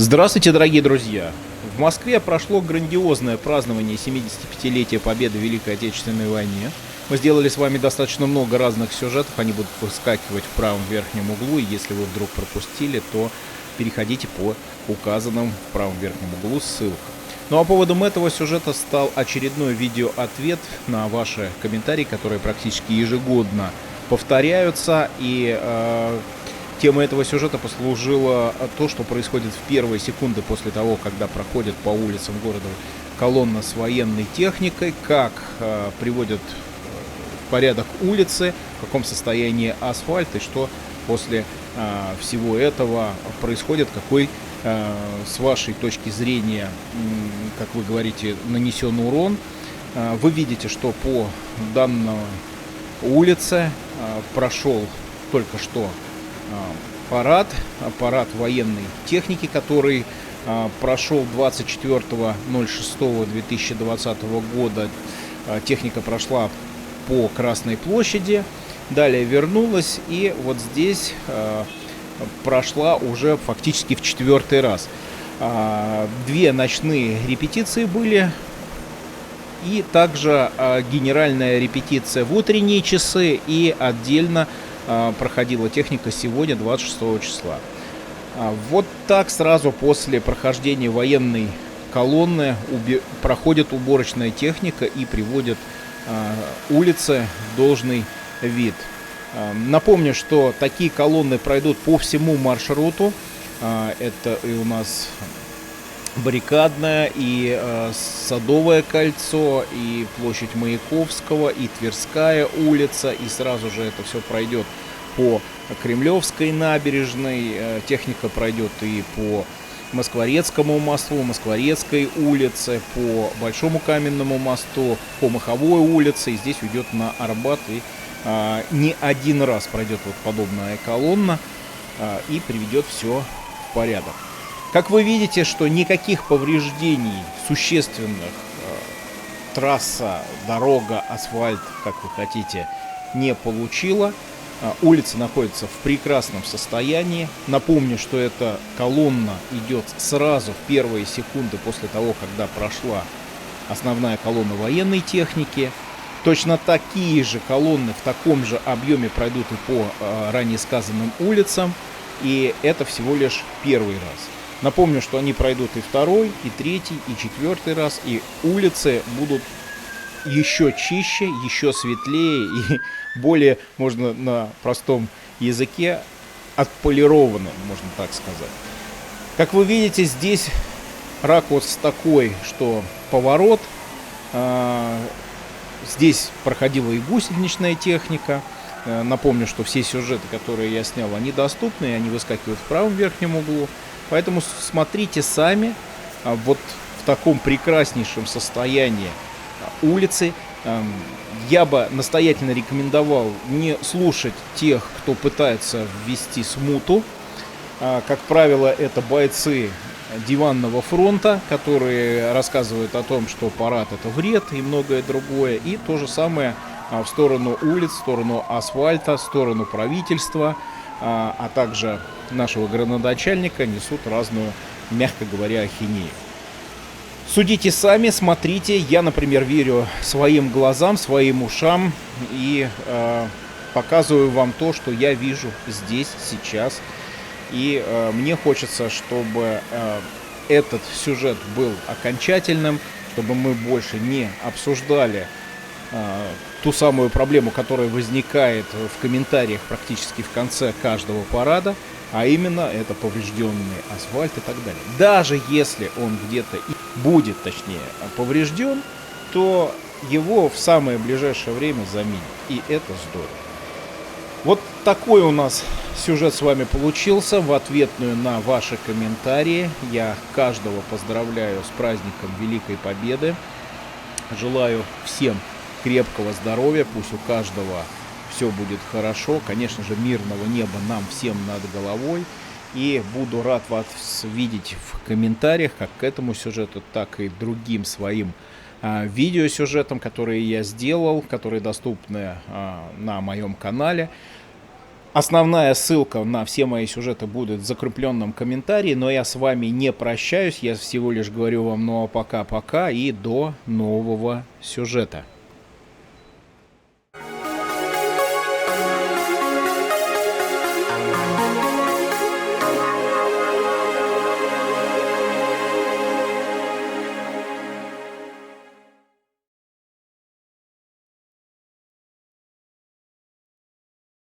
Здравствуйте, дорогие друзья! В Москве прошло грандиозное празднование 75-летия Победы в Великой Отечественной войне. Мы сделали с вами достаточно много разных сюжетов, они будут выскакивать в правом верхнем углу, и если вы вдруг пропустили, то переходите по указанным в правом верхнем углу ссылкам. Ну а поводом этого сюжета стал очередной видеоответ на ваши комментарии, которые практически ежегодно повторяются, и темой этого сюжета послужило то, что происходит в первые секунды после того, когда проходит по улицам города колонна с военной техникой, как приводят в порядок улицы, в каком состоянии асфальт, и что после всего этого происходит, какой с вашей точки зрения, как вы говорите, нанесен урон. Вы видите, что по данной улице прошел только что парад военной техники, который прошел 24.06.2020 года. Техника прошла по Красной площади, далее вернулась и вот здесь прошла уже фактически в 4-й раз. Две ночные репетиции были, и также генеральная репетиция в утренние часы, и отдельно проходила техника сегодня, 26 числа. Вот так сразу после прохождения военной колонны проходит уборочная техника и приводит улицы в должный вид. Напомню, что такие колонны пройдут по всему маршруту. Это и у нас Баррикадное, и Садовое кольцо, и площадь Маяковского, и Тверская улица, и сразу же это все пройдет по Кремлевской набережной. Техника пройдет и по Москворецкому мосту, Москворецкой улице, по Большому Каменному мосту, по Маховой улице, и здесь уйдет на Арбат, и не один раз пройдет вот подобная колонна и приведет все в порядок. Как вы видите, что никаких повреждений существенных трасса, дорога, асфальт, как вы хотите, не получила. Улица находится в прекрасном состоянии. Напомню, что эта колонна идет сразу в первые секунды после того, когда прошла основная колонна военной техники. Точно такие же колонны в таком же объеме пройдут и по ранее сказанным улицам. И это всего лишь первый раз. Напомню, что они пройдут и второй, и третий, и 4-й раз, и улицы будут еще чище, еще светлее и более, можно на простом языке, отполированы, можно так сказать. Как вы видите, здесь ракурс такой, что поворот, здесь проходила и гусеничная техника. Напомню, что все сюжеты, которые я снял, они доступны, и они выскакивают в правом верхнем углу. Поэтому смотрите сами. Вот в таком прекраснейшем состоянии улицы. Я бы настоятельно рекомендовал не слушать тех, кто пытается ввести смуту. Как правило, это бойцы диванного фронта, которые рассказывают о том, что парад — это вред и многое другое. И то же самое в сторону улиц, в сторону асфальта, в сторону правительства, а также нашего градоначальника несут разную, мягко говоря, ахинею. Судите сами, смотрите. Я, например, верю своим глазам, своим ушам и показываю вам то, что я вижу здесь, сейчас. И мне хочется, чтобы этот сюжет был окончательным, чтобы мы больше не обсуждали ту самую проблему, которая возникает в комментариях практически в конце каждого парада, а именно это поврежденный асфальт и так далее. Даже если он где-то и будет, точнее, поврежден, то его в самое ближайшее время заменят. И это здорово. Вот такой у нас сюжет с вами получился в ответную на ваши комментарии. Я каждого поздравляю с праздником Великой Победы. Желаю всем крепкого здоровья, пусть у каждого все будет хорошо. Конечно же, мирного неба нам всем над головой. И буду рад вас видеть в комментариях, как к этому сюжету, так и другим своим видеосюжетам, которые я сделал, которые доступны на моем канале. Основная ссылка на все мои сюжеты будет в закрепленном комментарии, но я с вами не прощаюсь, я всего лишь говорю вам ну а пока-пока и до нового сюжета.